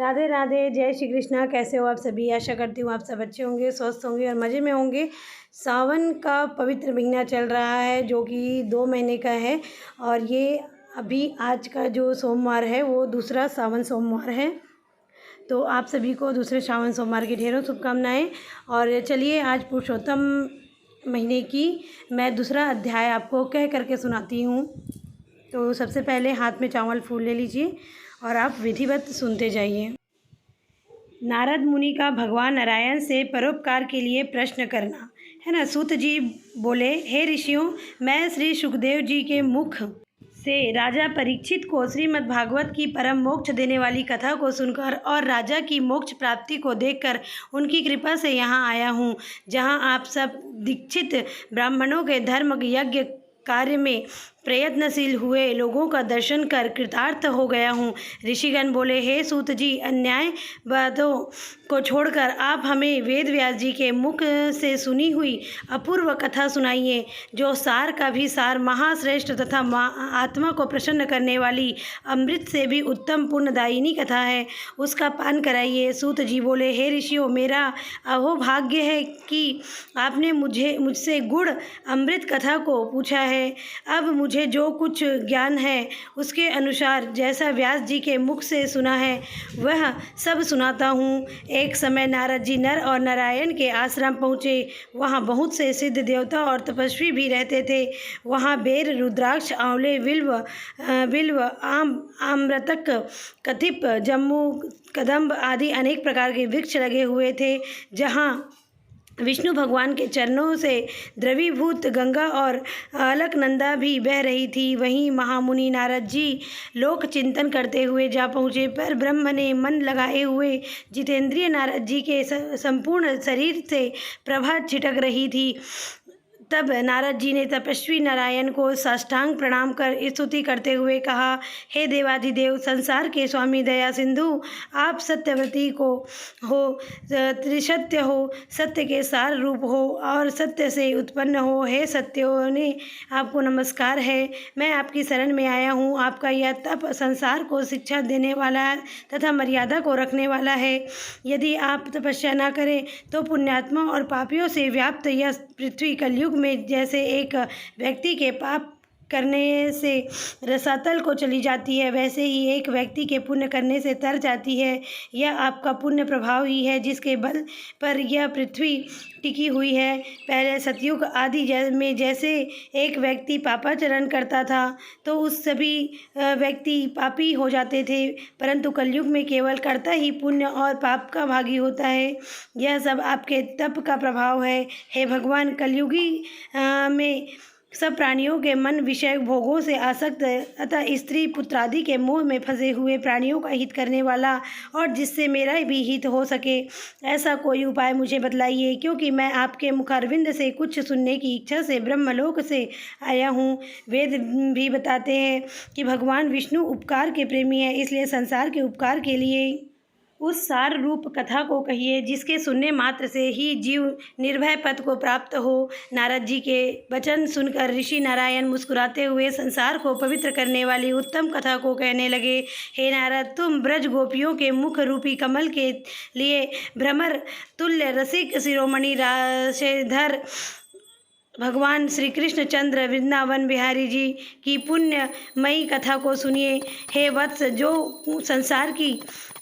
राधे राधे, जय श्री कृष्णा। कैसे हो आप सभी? आशा करती हूँ आप सब अच्छे होंगे, स्वस्थ होंगे और मज़े में होंगे। सावन का पवित्र महीना चल रहा है जो कि 2 महीने का है और ये अभी आज का जो सोमवार है वो दूसरा सावन सोमवार है। तो आप सभी को दूसरे सावन सोमवार की ढेरों शुभकामनाएं। और चलिए आज पुरुषोत्तम महीने की मैं दूसरा अध्याय आपको कह करके सुनाती हूँ। तो सबसे पहले हाथ में चावल फूल ले लीजिए और आप विधिवत सुनते जाइए। नारद मुनि का भगवान नारायण से परोपकार के लिए प्रश्न करना, है ना। सूत जी बोले, हे ऋषियों, मैं श्री सुखदेव जी के मुख से राजा परीक्षित को श्रीमद् भागवत की परम मोक्ष देने वाली कथा को सुनकर और राजा की मोक्ष प्राप्ति को देखकर उनकी कृपा से यहाँ आया हूँ, जहाँ आप सब दीक्षित ब्राह्मणों के धर्म यज्ञ कार्य में प्रयत्नशील हुए लोगों का दर्शन कर कृतार्थ हो गया हूँ। ऋषिगण बोले, हे सूत जी, अन्याय बातों को छोड़कर आप हमें वेद व्यास जी के मुख से सुनी हुई अपूर्व कथा सुनाइए, जो सार का भी सार, महाश्रेष्ठ तथा आत्मा को प्रसन्न करने वाली अमृत से भी उत्तम पुण्यदायिनी कथा है, उसका पान कराइए। सूत जी बोले, हे ऋषियों, मेरा अहोभाग्य है कि आपने मुझसे गुड़ अमृत कथा को पूछा है। अब मुझे जो कुछ ज्ञान है उसके अनुसार जैसा व्यास जी के मुख से सुना है वह सब सुनाता हूँ। एक समय नारद जी नर और नारायण के आश्रम पहुँचे। वहाँ बहुत से सिद्ध देवता और तपस्वी भी रहते थे। वहाँ बेर, रुद्राक्ष, आंवले, बिल्व, आम्रतक, कथिप, जम्मू, कदम्ब आदि अनेक प्रकार के वृक्ष लगे हुए थे। जहाँ विष्णु भगवान के चरणों से द्रवीभूत गंगा और अलकनंदा भी बह रही थी। वहीं महामुनि नारद जी लोक चिंतन करते हुए जा पहुँचे। पर ब्रह्म ने मन लगाए हुए जितेंद्रिय नारद जी के संपूर्ण शरीर से प्रभा छिटक रही थी। तब नारद जी ने तपस्वी नारायण को साष्टांग प्रणाम कर स्तुति करते हुए कहा, हे देवाधिदेव, संसार के स्वामी, दया सिंधु, आप सत्यवती को हो, त्रिसत्य हो, सत्य के सार रूप हो और सत्य से उत्पन्न हो। हे सत्यों ने आपको नमस्कार है। मैं आपकी शरण में आया हूँ। आपका यह तप संसार को शिक्षा देने वाला तथा मर्यादा को रखने वाला है। यदि आप तपस्या न करें तो पुण्यात्मा और पापियों से व्याप्त यह पृथ्वी कलयुग में जैसे एक व्यक्ति के पाप करने से रसातल को चली जाती है, वैसे ही एक व्यक्ति के पुण्य करने से तर जाती है। यह आपका पुण्य प्रभाव ही है जिसके बल पर यह पृथ्वी टिकी हुई है। पहले सतयुग आदि में जैसे एक व्यक्ति पापाचरण करता था तो उस सभी व्यक्ति पापी हो जाते थे, परंतु कलयुग में केवल कर्ता ही पुण्य और पाप का भागी होता है। यह सब आपके तप का प्रभाव है। हे भगवान, कलयुगी में सब प्राणियों के मन विषय भोगों से आसक्त अतः स्त्री पुत्रादि के मोह में फंसे हुए प्राणियों का हित करने वाला और जिससे मेरा भी हित हो सके, ऐसा कोई उपाय मुझे बतलाइए, क्योंकि मैं आपके मुखारविंद से कुछ सुनने की इच्छा से ब्रह्मलोक से आया हूँ। वेद भी बताते हैं कि भगवान विष्णु उपकार के प्रेमी है, इसलिए संसार के उपकार के लिए उस सार रूप कथा को कहिए जिसके सुनने मात्र से ही जीव निर्भय पद को प्राप्त हो। नारद जी के वचन सुनकर ऋषि नारायण मुस्कुराते हुए संसार को पवित्र करने वाली उत्तम कथा को कहने लगे। हे नारद, तुम ब्रज गोपियों के मुख रूपी कमल के लिए भ्रमर तुल्य रसिक शिरोमणि राशेधर भगवान श्री कृष्ण चंद्र वृंदावन बिहारी जी की पुण्यमयी कथा को सुनिए। हे वत्स, जो संसार की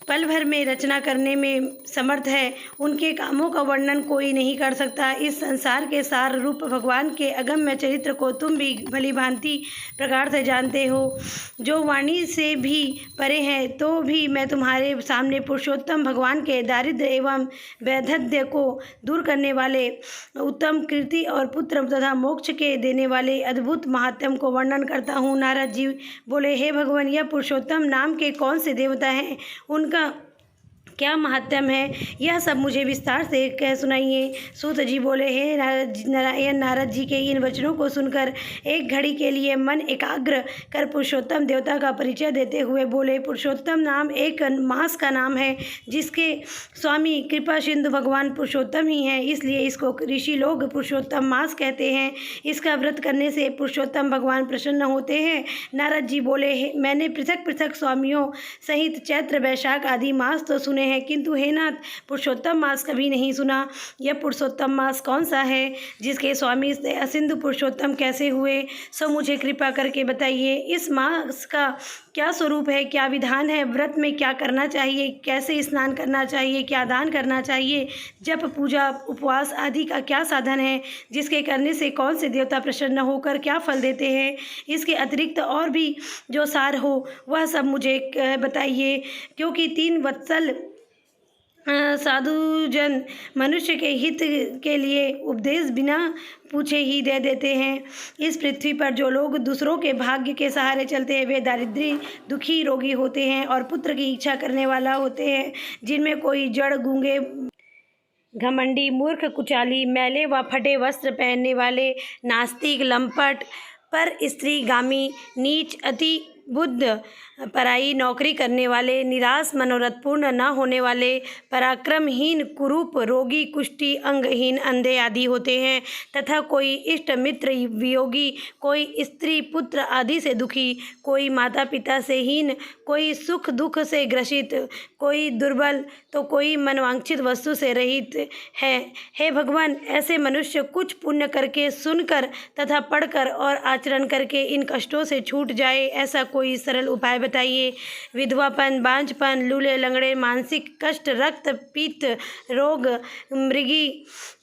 पल भर में रचना करने में समर्थ है, उनके कामों का वर्णन कोई नहीं कर सकता। इस संसार के सार रूप भगवान के अगम्य चरित्र को तुम भी भली भांति प्रकार से जानते हो, जो वाणी से भी परे हैं। तो भी मैं तुम्हारे सामने पुरुषोत्तम भगवान के दारिद्र्य एवं वैधव्य को दूर करने वाले उत्तम कीर्ति और पुत्र तथा मोक्ष के देने वाले अद्भुत महात्म को वर्णन करता हूँ। नारद जी बोले, हे भगवान, यह पुरुषोत्तम नाम के कौन से देवता हैं, उनका क्या महात्म्य है, यह सब मुझे विस्तार से कह सुनाइए। सूत जी बोले, हे नारायण, नारद जी के इन वचनों को सुनकर एक घड़ी के लिए मन एकाग्र कर पुरुषोत्तम देवता का परिचय देते हुए बोले, पुरुषोत्तम नाम एक मास का नाम है जिसके स्वामी कृपा सिंधु भगवान पुरुषोत्तम ही हैं, इसलिए इसको ऋषि लोग पुरुषोत्तम मास कहते हैं। इसका व्रत करने से पुरुषोत्तम भगवान प्रसन्न होते हैं। नारद जी बोले, मैंने पृथक पृथक स्वामियों सहित चैत्र वैशाख आदि मास तो सुने हैं, किंतु हे नाथ, पुरुषोत्तम मास कभी नहीं सुना। यह पुरुषोत्तम मास कौन सा है जिसके स्वामी सिंधु पुरुषोत्तम कैसे हुए, सो मुझे कृपा करके बताइए। इस मास का क्या स्वरूप है, क्या विधान है, व्रत में क्या करना चाहिए, कैसे स्नान करना चाहिए, क्या दान करना चाहिए, जप पूजा उपवास आदि का क्या साधन है, जिसके करने से कौन से देवता प्रसन्न होकर क्या फल देते हैं। इसके अतिरिक्त और भी जो सार हो वह सब मुझे बताइए, क्योंकि 3 वत्सल साधुजन मनुष्य के हित के लिए उपदेश बिना पूछे ही दे देते हैं। इस पृथ्वी पर जो लोग दूसरों के भाग्य के सहारे चलते हैं वे दारिद्री, दुखी, रोगी होते हैं और पुत्र की इच्छा करने वाला होते हैं, जिनमें कोई जड़, गूंगे, घमंडी, मूर्ख, कुचाली, मैले व फटे वस्त्र पहनने वाले, नास्तिक, लंपट, पर स्त्रीगामी, नीच, अति बुद्ध, पराई नौकरी करने वाले, निराश, मनोरथ पूर्ण न होने वाले, पराक्रमहीन, कुरूप, रोगी, कुष्ठी, अंगहीन, अंधे आदि होते हैं, तथा कोई इष्ट मित्र वियोगी, कोई स्त्री पुत्र आदि से दुखी, कोई माता पिता से हीन, कोई सुख दुख से ग्रसित, कोई दुर्बल तो कोई मनवांछित वस्तु से रहित है। हे भगवान, ऐसे मनुष्य कुछ पुण्य करके, सुनकर तथा पढ़कर और आचरण करके इन कष्टों से छूट जाए, ऐसा कोई सरल उपाय बताइए। विधवापन, बांझपन, लूले लंगड़े, मानसिक कष्ट, रक्त पित्त रोग, मृगी,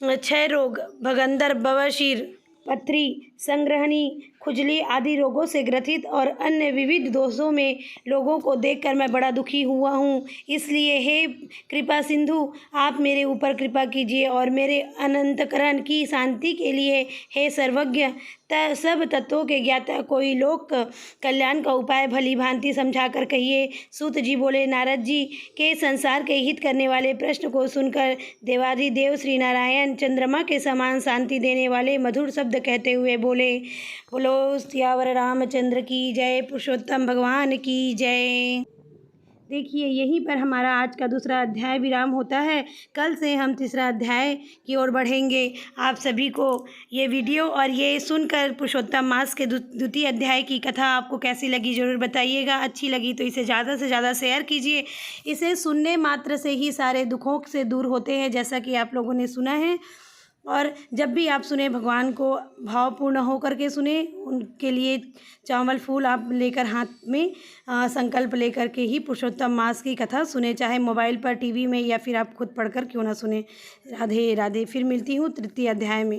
क्षय रोग, भगंदर, बवासीर, पथरी, संग्रहणी, खुजली आदि रोगों से ग्रसित और अन्य विविध दोषों में लोगों को देखकर मैं बड़ा दुखी हुआ हूँ। इसलिए हे कृपा सिंधु, आप मेरे ऊपर कृपा कीजिए और मेरे अनंतकरण की शांति के लिए हे सर्वज्ञ, सब तत्वों के ज्ञाता, कोई लोक कल्याण का उपाय भली भांति समझा कर कहिए। सूत जी बोले, नारद जी के संसार के हित करने वाले प्रश्न को सुनकर देवाधिदेव श्री नारायण चंद्रमा के समान शांति देने वाले मधुर शब्द कहते हुए बोले, बोलो सियावर रामचंद्र की जय, पुरुषोत्तम भगवान की जय। देखिए, यहीं पर हमारा आज का दूसरा अध्याय विराम होता है। कल से हम तीसरा अध्याय की ओर बढ़ेंगे। आप सभी को ये वीडियो और ये सुनकर पुरुषोत्तम मास के द्वितीय अध्याय की कथा आपको कैसी लगी ज़रूर बताइएगा। अच्छी लगी तो इसे ज़्यादा से ज़्यादा शेयर कीजिए। इसे सुनने मात्र से ही सारे दुखों से दूर होते हैं, जैसा कि आप लोगों ने सुना है। और जब भी आप सुने, भगवान को भावपूर्ण होकर के सुने, उनके लिए चावल फूल आप लेकर हाथ में संकल्प लेकर के ही पुरुषोत्तम मास की कथा सुने, चाहे मोबाइल पर, टीवी में, या फिर आप खुद पढ़कर क्यों ना सुने। राधे राधे। फिर मिलती हूँ तृतीय अध्याय में।